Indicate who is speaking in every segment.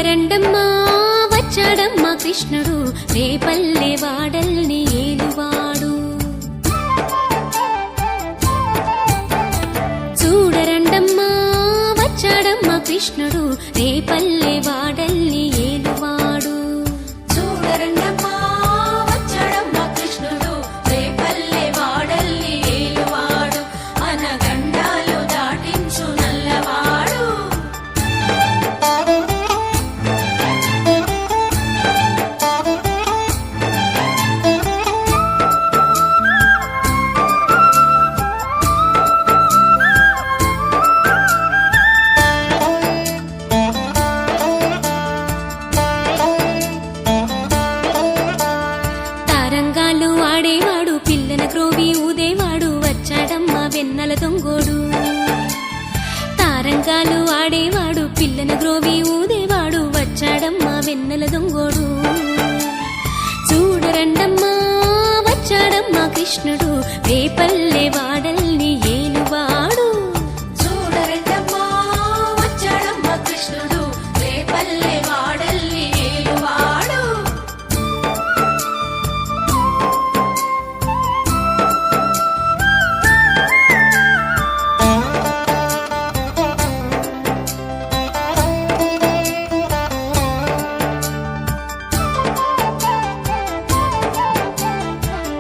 Speaker 1: చూడరండమ్మా వచ్చాడమ్మా కృష్ణుడు రేపల్లె వాడల్ని ఏలువాడు. చూడరండమ్మా వచ్చాడమ్మా కృష్ణుడు రేపల్లె వాడల్ని ఏలువాడు. చూడరండమ్మా వచ్చాడమ్మా కృష్ణుడు రేపల్లె వాడల్ని ఏలువాడు. అనగండాలు దాటించు నల్లవాడు. తారంగాలు ఆడేవాడు పిల్లన క్రోవి ఊదేవాడు వచ్చాడమ్మా వెన్నెల దొంగోడు. తారంగాలు ఆడేవాడు పిల్లన గ్రోవి ఊదేవాడు వచ్చాడమ్మా వెన్నెల దొంగోడు. చూడరండమ్మా వచ్చాడమ్మా కృష్ణుడు రేపల్లె వాడల్ని ఏలువాడు. చూడరండమ్మా వచ్చాడమ్మా కృష్ణుడు రేపల్లె వాడల్ని ఏలువాడు.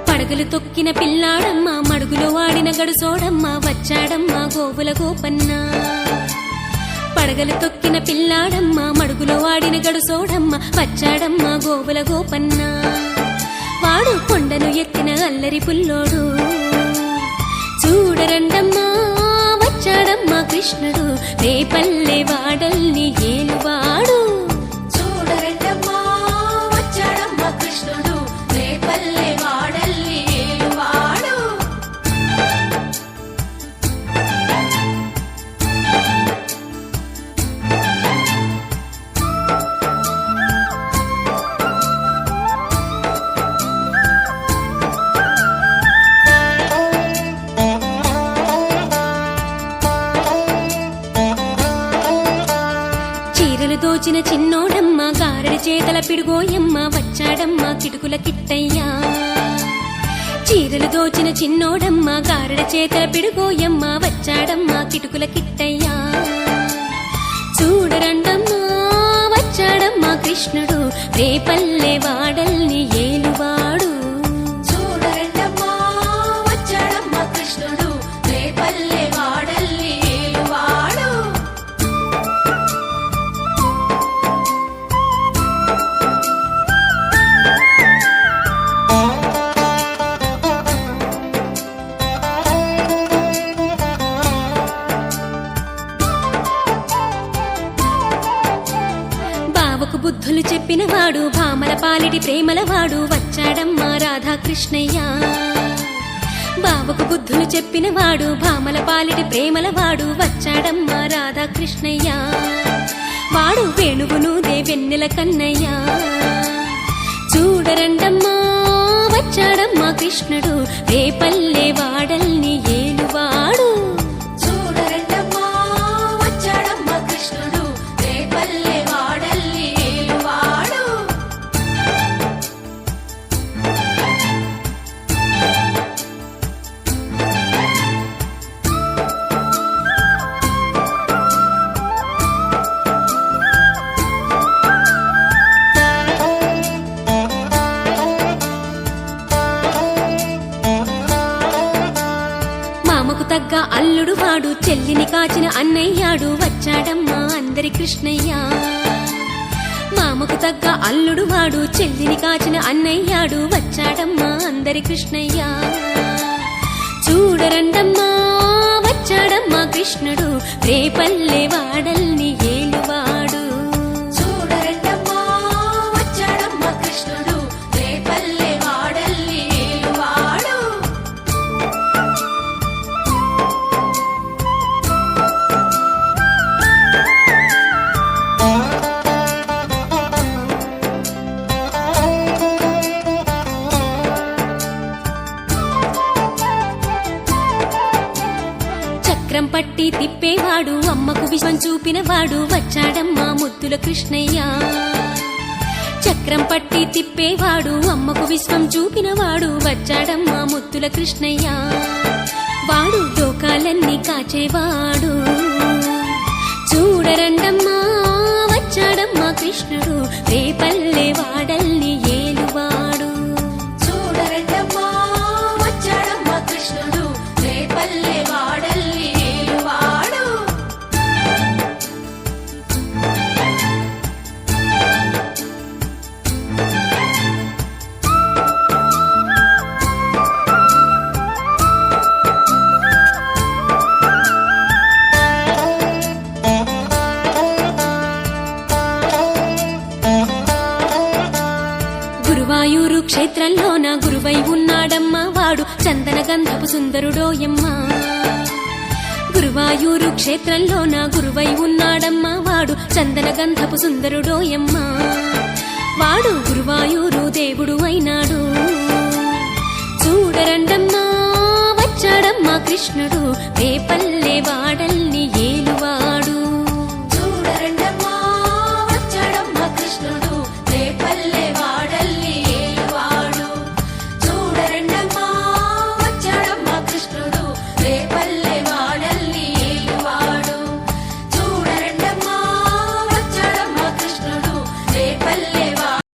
Speaker 1: పడగలు తొక్కిన పిల్లాడమ్మ మడుగులో వాడిన గడుసోడమ్మ వచ్చాడమ్మ గోవుల గోపన్న. పడగలు తొక్కిన పిల్లాడమ్మ మడుగులో వాడిన గడుసోడమ్మ వచ్చాడమ్మ గోవుల గోపన్న. వాడు కొండను ఎత్తిన అల్లరి పుల్లోడు. చూడరండమ్మా వచ్చాడమ్మా కృష్ణుడు రేపల్లె వాడల్ని ఏలువాడు. చూడరండమ్మా వచ్చాడమ్మా కృష్ణుడు రేపల్లె వాడల్ని ఏలువాడు. చీరలు దోచిన చిన్నోడమ్మ గారడి చేతల పిడుగోయమ్మ వచ్చాడమ్మ కిటుకుల కిట్టయ్యా. చీరలు దోచిన చిన్నోడమ్మ గారడి చేతల పిడుగోయమ్మ వచ్చాడమ్మ కిటుకుల కిట్టయ్యా. చూడరండమ్మా వచ్చాడమ్మా కృష్ణుడు రేపల్లె వాడల్ని ఏలువాడు. చూడరండమ్మా వచ్చాడమ్మా కృష్ణుడు రేపల్లె వాడల్ని ఏలువాడు. బావకు బుద్ధులు చెప్పినవాడు భామల పాలిటి ప్రేమలవాడు వచ్చాడమ్మా రాధాకృష్ణయ్య. బావకు బుద్ధులు చెప్పినవాడు భామల పాలిటి ప్రేమలవాడు వచ్చాడమ్మా రాధాకృష్ణయ్య. వాడు వేణువును వెన్నెల కన్నయ్య. చూడరండమ్మా వచ్చాడమ్మా కృష్ణుడు రేపల్లె వాడల్ని ఏలువాడు. చూడరండమ్మా వచ్చాడమ్మా కృష్ణుడు రేపల్లె వాడల్ని ఏలువాడు. మామకు తగ్గ అల్లుడు వాడు చెల్లిని కాచిన అన్నయ్యాడు వచ్చాడమ్మా అందరి కృష్ణయ్య. మామకు తగ్గ అల్లుడు వాడు చెల్లిని కాచిన అన్నయ్యాడు వచ్చాడమ్మా అందరి కృష్ణయ్య. చూడరండమ్మా వచ్చాడమ్మా కృష్ణుడు రేపల్లె వాడల్ని ఏలువాడు. చూడరండమ్మా వచ్చాడమ్మా కృష్ణుడు రేపల్లె వాడల్ని ఏలువాడు. చక్రం పట్టి తిప్పి తిప్పేవాడు అమ్మకు విశ్వం చూపినవాడు వచ్చాడమ్మా ముద్దుల కృష్ణయ్య చక్రం పట్టి తిప్పేవాడు అమ్మకు విశ్వం చూపినవాడు వచ్చాడమ్మా ముద్దుల కృష్ణయ్య వాడు లోకాలన్నీ కాచేవాడు చూడరండమ్మా వచ్చాడమ్మా కృష్ణుడు రేపల్లె వాడల్ని ఏలువాడు
Speaker 2: చూడరండమ్మా వచ్చాడమ్మా కృష్ణుడు రేపల్లె వాడల్ని ఏలువాడు
Speaker 1: గురువాయూరు క్షేత్రంలోన గురువై ఉన్నాడమ్మా వాడు చందన గంధపు సుందరుడోయమ్మా గురువాయూరు క్షేత్రంలోన గురువై ఉన్నాడమ్మా వాడు చందన గంధపు సుందరుడోయమ్మా వాడు గురువాయూరు దేవుడు అయినాడు చూడరండమ్మా వచ్చాడమ్మా కృష్ణుడు రేపల్లె వాడల్ని ఏలువా